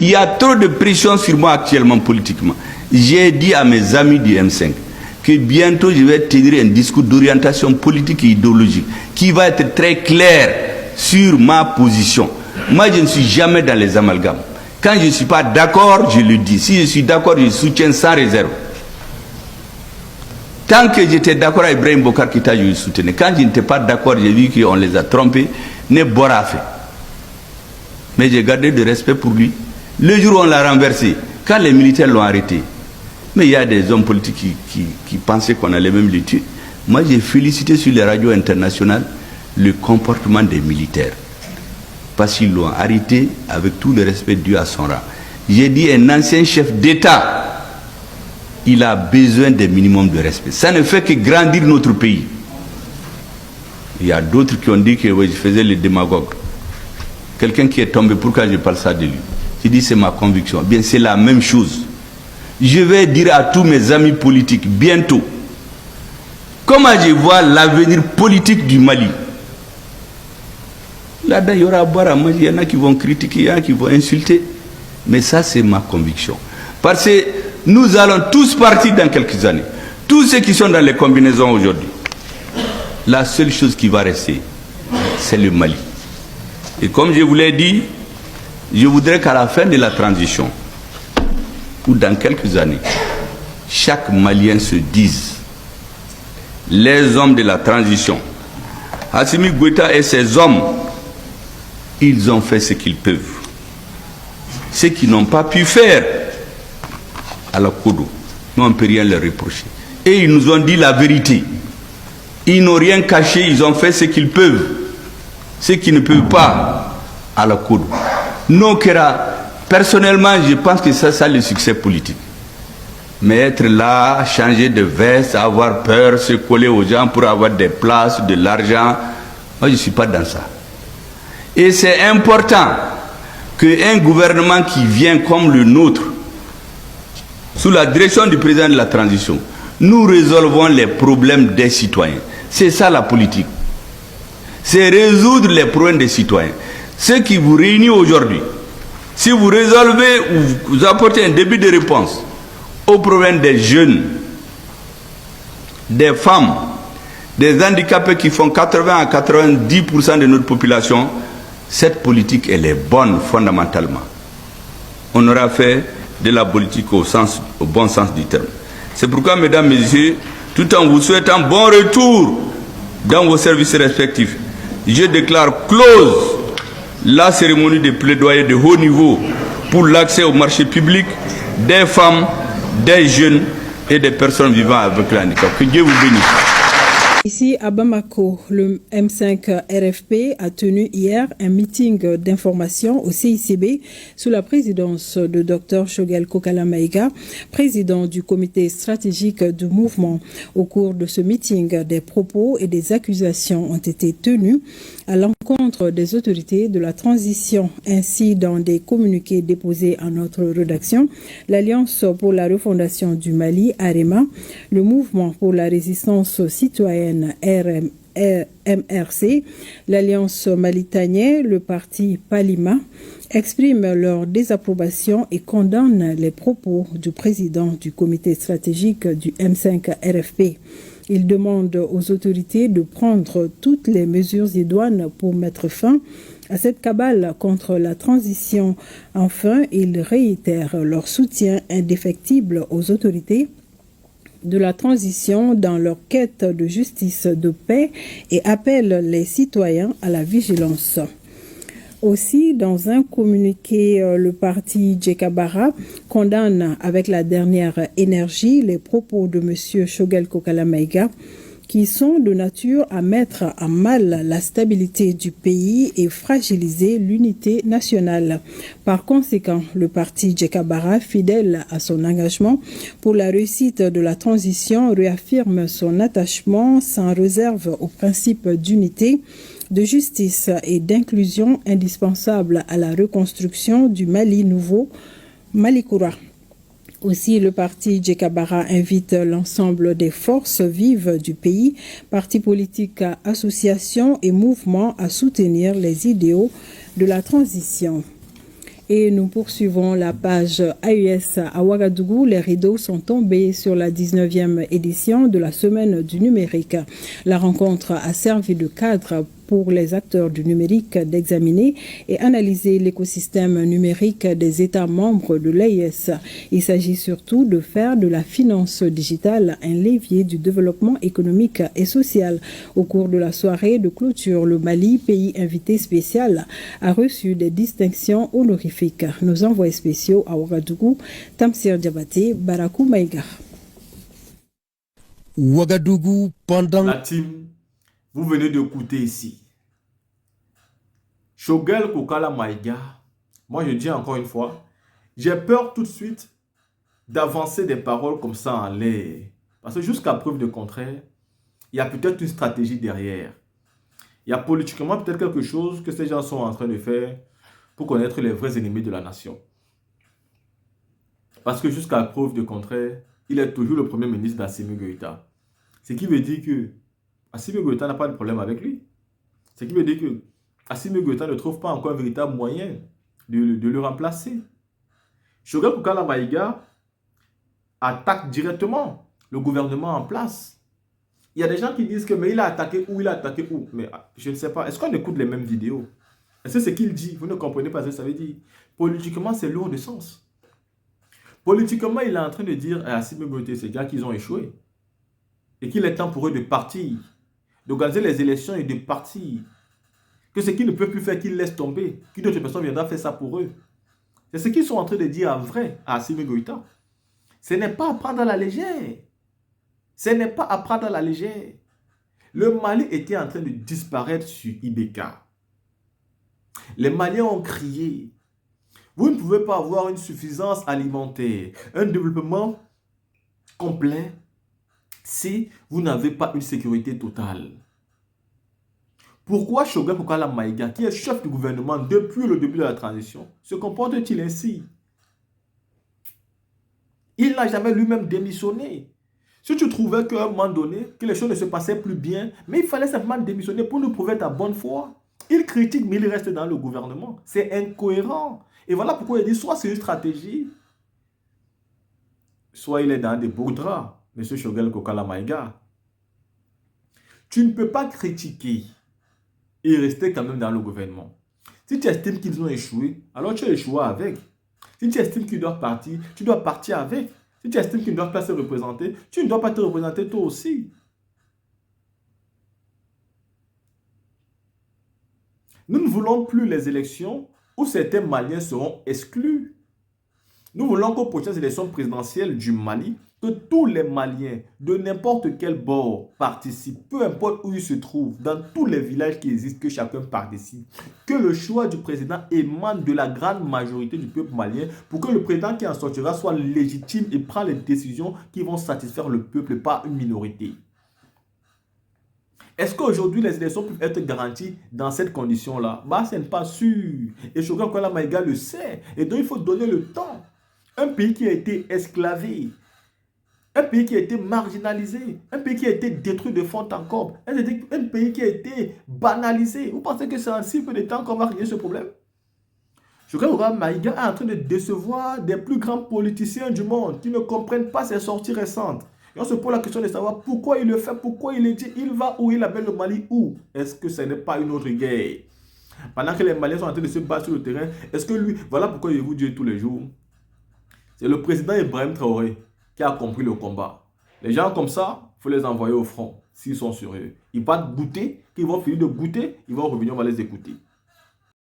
Il y a trop de pression sur moi actuellement politiquement. J'ai dit à mes amis du M5 que bientôt je vais tenir un discours d'orientation politique et idéologique qui va être très clair sur ma position. Moi, je ne suis jamais dans les amalgames. Quand je ne suis pas d'accord, je le dis. Si je suis d'accord, je soutiens sans réserve. Tant que j'étais d'accord avec Ibrahim Bokar Keïta, je le soutenais. Quand je n'étais pas d'accord, j'ai vu qu'on les a trompés, ne bora fait. Mais j'ai gardé de respect pour lui. Le jour où on l'a renversé, quand les militaires l'ont arrêté, mais il y a des hommes politiques qui pensaient qu'on allait même les tuer. Moi, j'ai félicité sur les radios internationales le comportement des militaires. Parce qu'ils l'ont arrêté avec tout le respect dû à son rang. J'ai dit, un ancien chef d'État, il a besoin d'un minimum de respect. Ça ne fait que grandir notre pays. Il y a d'autres qui ont dit que oui, je faisais le démagogue. Quelqu'un qui est tombé, pourquoi je parle ça de lui? Je dis, c'est ma conviction. Bien, c'est la même chose. Je vais dire à tous mes amis politiques, bientôt, comment je vois l'avenir politique du Mali. Là-dedans, il y aura à boire à manger, il y en a qui vont critiquer, il y en a qui vont insulter. Mais ça, c'est ma conviction. Parce que nous allons tous partir dans quelques années. Tous ceux qui sont dans les combinaisons aujourd'hui, la seule chose qui va rester, c'est le Mali. Et comme je vous l'ai dit, je voudrais qu'à la fin de la transition, ou dans quelques années, chaque Malien se dise, les hommes de la transition, Assimi Goïta et ses hommes, ils ont fait ce qu'ils peuvent. Ce qu'ils n'ont pas pu faire à la Kodo, nous on ne peut rien leur reprocher. Et ils nous ont dit la vérité. Ils n'ont rien caché, ils ont fait ce qu'ils peuvent. Ce qu'ils ne peuvent pas à la Kodo. Non, personnellement, je pense que c'est ça le succès politique. Mais être là, changer de veste, avoir peur, se coller aux gens pour avoir des places, de l'argent, moi je ne suis pas dans ça. Et c'est important qu'un gouvernement qui vient comme le nôtre, sous la direction du président de la transition, nous résolvons les problèmes des citoyens. C'est ça la politique. C'est résoudre les problèmes des citoyens. Ce qui vous réunit aujourd'hui, si vous résolvez ou vous apportez un début de réponse aux problèmes des jeunes, des femmes, des handicapés qui font 80 à 90% de notre population, cette politique, elle est bonne fondamentalement. On aura fait de la politique au bon sens du terme. C'est pourquoi, mesdames, messieurs, tout en vous souhaitant bon retour dans vos services respectifs, je déclare close la cérémonie de plaidoyer de haut niveau pour l'accès au marché public des femmes, des jeunes et des personnes vivant avec le handicap. Que Dieu vous bénisse. Ici à Bamako, le M5 RFP a tenu hier un meeting d'information au CICB sous la présidence de Dr Shogel Kokala Maïga, président du comité stratégique du mouvement. Au cours de ce meeting, des propos et des accusations ont été tenus à l'encontre des autorités de la transition. Ainsi, dans des communiqués déposés à notre rédaction, l'Alliance pour la refondation du Mali, AREMA, le mouvement pour la résistance citoyenne MRC, l'Alliance malitanienne, le parti Palima, expriment leur désapprobation et condamnent les propos du président du comité stratégique du M5 RFP. Ils demandent aux autorités de prendre toutes les mesures idoines pour mettre fin à cette cabale contre la transition. Enfin, ils réitèrent leur soutien indéfectible aux autorités de la transition dans leur quête de justice, de paix et appellent les citoyens à la vigilance. Aussi, dans un communiqué, le parti Djekabara condamne avec la dernière énergie les propos de M. Shogel Kokala Maïga qui sont de nature à mettre à mal la stabilité du pays et fragiliser l'unité nationale. Par conséquent, le parti Djekabara, fidèle à son engagement pour la réussite de la transition, réaffirme son attachement sans réserve au principe d'unité, de justice et d'inclusion indispensable à la reconstruction du Mali nouveau, Malikoura. Aussi, le parti Djekabara invite l'ensemble des forces vives du pays, partis politiques, associations et mouvements à soutenir les idéaux de la transition. Et nous poursuivons la page AUS à Ouagadougou. Les rideaux sont tombés sur la 19e édition de la Semaine du numérique. La rencontre a servi de cadre pour les acteurs du numérique d'examiner et analyser l'écosystème numérique des États membres de l'AES. Il s'agit surtout de faire de la finance digitale un levier du développement économique et social. Au cours de la soirée de clôture, le Mali, pays invité spécial, a reçu des distinctions honorifiques. Nos envoyés spéciaux à Ouagadougou, Tamsir Diabaté, Barakou Maïga. Ouagadougou pendant... La team, vous venez d'écouter ici Choguel Kokala Maïga. Moi je dis encore une fois, j'ai peur tout de suite d'avancer des paroles comme ça en l'air. Parce que jusqu'à preuve de contraire, il y a peut-être une stratégie derrière. Il y a politiquement peut-être quelque chose que ces gens sont en train de faire pour connaître les vrais ennemis de la nation. Parce que jusqu'à preuve de contraire, il est toujours le premier ministre d'Assimi Goïta. Ce qui veut dire que Assimi Goïta n'a pas de problème avec lui. Ce qui veut dire que Assimi Goïta ne trouve pas encore un véritable moyen de le remplacer. Choguel Kokala Maïga attaque directement le gouvernement en place. Il y a des gens qui disent que mais il a attaqué où, il a attaqué où. Mais je ne sais pas. Est-ce qu'on écoute les mêmes vidéos? Est-ce que ce qu'il dit, vous ne comprenez pas ce que ça veut dire? Politiquement, c'est lourd de sens. Politiquement, il est en train de dire à Assimi Goïta, ces gars, qu'ils ont échoué. Et qu'il est temps pour eux de partir, d'organiser les élections et de partir. Que ce qu'ils ne peuvent plus faire, qu'ils laissent tomber. Qu'une autre personne viendra faire ça pour eux. C'est ce qu'ils sont en train de dire en vrai à Assimi Goïta. Ce n'est pas à prendre à la légère. Ce n'est pas à prendre à la légère. Le Mali était en train de disparaître sur IBK. Les Maliens ont crié. Vous ne pouvez pas avoir une suffisance alimentaire, un développement complet si vous n'avez pas une sécurité totale. Pourquoi Choguel Kokala Maïga, qui est chef du gouvernement depuis le début de la transition, se comporte-t-il ainsi? Il n'a jamais lui-même démissionné. Si tu trouvais qu'à un moment donné, que les choses ne se passaient plus bien, mais il fallait simplement démissionner pour nous prouver ta bonne foi. Il critique, mais il reste dans le gouvernement. C'est incohérent. Et voilà pourquoi il dit, soit c'est une stratégie, soit il est dans des beaux draps, M. Choguel Kokala Maïga. Tu ne peux pas critiquer et rester quand même dans le gouvernement. Si tu estimes qu'ils ont échoué, alors tu as échoué avec. Si tu estimes qu'ils doivent partir, tu dois partir avec. Si tu estimes qu'ils ne doivent pas se représenter, tu ne dois pas te représenter toi aussi. Nous ne voulons plus les élections où certains Maliens seront exclus. Nous voulons qu'aux prochaines élections présidentielles du Mali, que tous les Maliens de n'importe quel bord participent, peu importe où ils se trouvent, dans tous les villages qui existent, que chacun participe, que le choix du président émane de la grande majorité du peuple malien pour que le président qui en sortira soit légitime et prend les décisions qui vont satisfaire le peuple, pas une minorité. Est-ce qu'aujourd'hui les élections peuvent être garanties dans cette condition-là? Bah, ce n'est pas sûr. Et Choguel Kokala Maïga le sait. Et donc il faut donner le temps. Un pays qui a été esclavé, un pays qui a été marginalisé, un pays qui a été détruit de fond en comble, un pays qui a été banalisé. Vous pensez que c'est en si peu de temps qu'on va régler ce problème? Choguel Kokala Maïga est en train de décevoir des plus grands politiciens du monde qui ne comprennent pas ses sorties récentes. Et on se pose la question de savoir pourquoi il le fait, pourquoi il est dit, il va où, il appelle le Mali où? Est-ce que ce n'est pas une autre guerre? Pendant que les Maliens sont en train de se battre sur le terrain, est-ce que lui, voilà pourquoi je vous dis tous les jours, c'est le président Ibrahim Traoré qui a compris le combat. Les gens comme ça, il faut les envoyer au front s'ils sont sérieux. Ils partent goûter, qu'ils vont finir de goûter, ils vont revenir, on va les écouter.